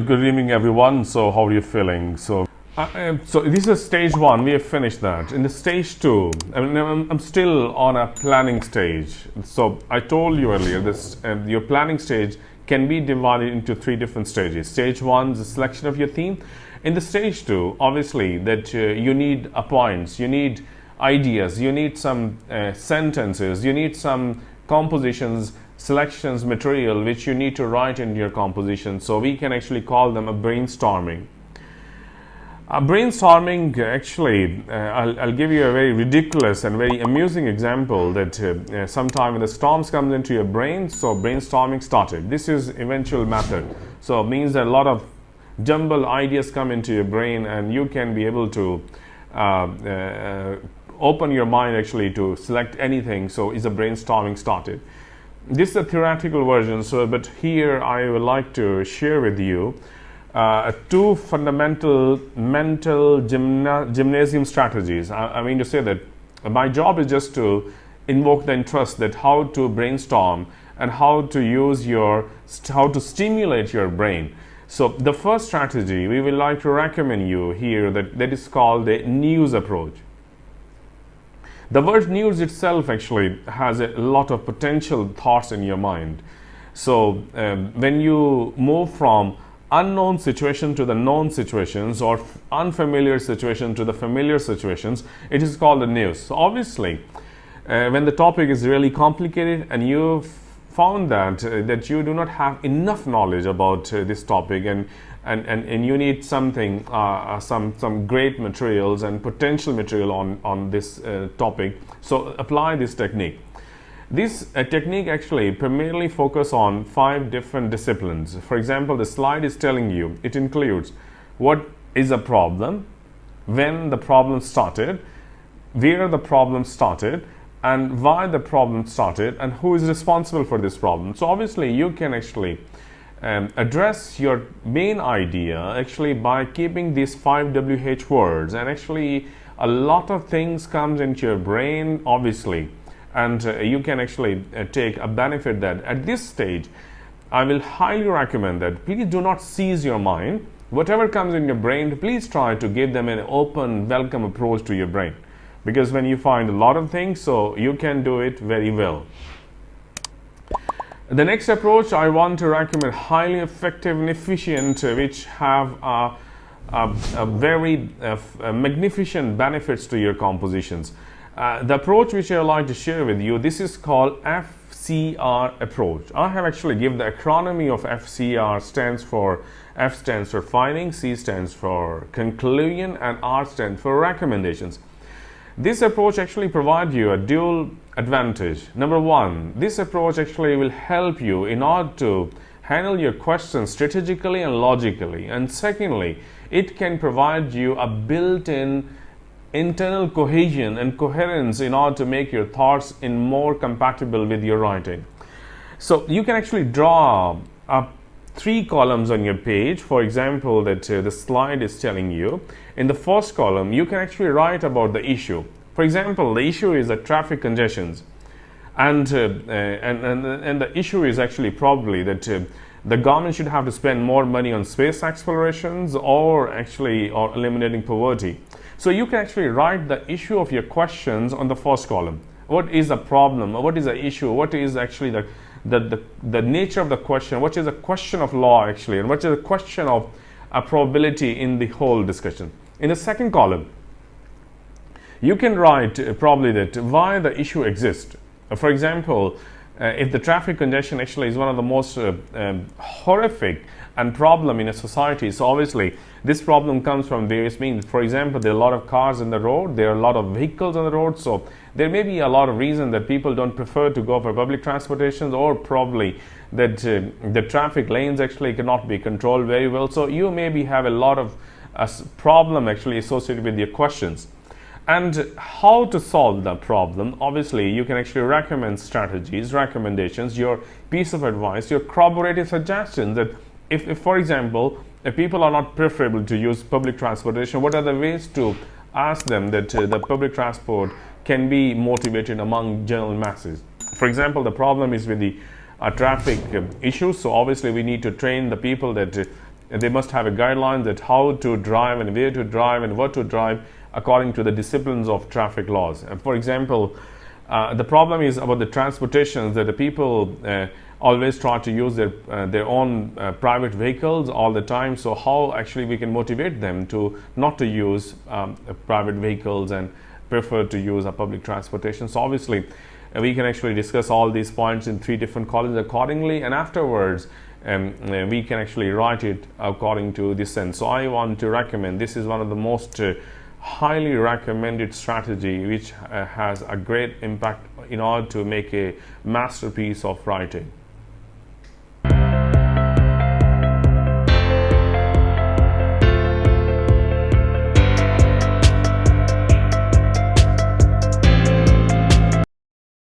Good evening, everyone. So, how are you feeling? So this is stage one. We have finished that. In the stage two, I'm still on a planning stage. So, I told you earlier, your planning stage can be divided into three different stages. Stage one is the selection of your theme. In the stage two, obviously, that you need points, you need ideas, you need some sentences, you need some compositions, selections, material which you need to write in your composition. So we can actually call them a brainstorming. Brainstorming, actually, I'll give you a very ridiculous and very amusing example that sometime when the storms comes into your brain, so brainstorming started. This is eventual method. So it means that a lot of jumbled ideas come into your brain and you can be able to open your mind actually to select anything. So is a brainstorming started. This is a theoretical version, but here I would like to share with you two fundamental mental gymnasium strategies. I mean to say that my job is just to invoke the interest that how to brainstorm and how to stimulate your brain. So the first strategy we would like to recommend you here that is called the news approach. The word news itself actually has a lot of potential thoughts in your mind. So when you move from unknown situation to the known situations or unfamiliar situation to the familiar situations, it is called the news. So obviously, when the topic is really complicated and you found that you do not have enough knowledge about this topic and you need something, some great materials and potential material on this topic, so apply this technique. This technique actually primarily focus on 5 different disciplines. For example, the slide is telling you it includes what is a problem, when the problem started, where the problem started, and why the problem started, and who is responsible for this problem. So obviously you can actually address your main idea actually by keeping these 5 WH words, and actually a lot of things comes into your brain obviously, and you can actually take a benefit that at this stage I will highly recommend that please do not seize your mind. Whatever comes in your brain, please try to give them an open, welcome approach to your brain, because when you find a lot of things, so you can do it very well. The next approach I want to recommend, highly effective and efficient, which have a very magnificent benefits to your compositions. The approach which I would like to share with you, this is called FCR approach. I have actually given the acronym of FCR. F stands for finding, C stands for conclusion, and R stands for recommendations. This approach actually provides you a dual advantage. Number one, this approach actually will help you in order to handle your questions strategically and logically. And secondly, it can provide you a built-in internal cohesion and coherence in order to make your thoughts more compatible with your writing. So you can actually draw up 3 columns on your page. For example, that the slide is telling you. In the first column, you can actually write about the issue. For example, the issue is the traffic congestions, and the issue is actually probably that the government should have to spend more money on space explorations or eliminating poverty. So you can actually write the issue of your questions on the first column. What is the problem? What is the issue? What is actually the nature of the question? What is a question of law actually? And what is a question of a probability in the whole discussion? In the second column, you can write probably that why the issue exists. For example, if the traffic congestion actually is one of the most horrific and problem in a society, so obviously this problem comes from various means. For example, there are a lot of cars in the road, there are a lot of vehicles on the road, so there may be a lot of reasons that people don't prefer to go for public transportation, or probably that the traffic lanes actually cannot be controlled very well. So you maybe have a lot of problem actually associated with your questions. And how to solve the problem, obviously you can actually recommend strategies, recommendations, your piece of advice, your corroborative suggestions that if for example, if people are not preferable to use public transportation, what are the ways to ask them that the public transport can be motivated among general masses. For example, the problem is with the traffic issues, so obviously we need to train the people that they must have a guideline that how to drive and where to drive and what to drive according to the disciplines of traffic laws. And for example, the problem is about the transportations, that the people always try to use their own private vehicles all the time. So how actually we can motivate them to not to use private vehicles and prefer to use a public transportation? So obviously we can actually discuss all these points in 3 different columns accordingly, and afterwards we can actually write it according to this sense. So I want to recommend, this is one of the most highly recommended strategy which has a great impact in order to make a masterpiece of writing.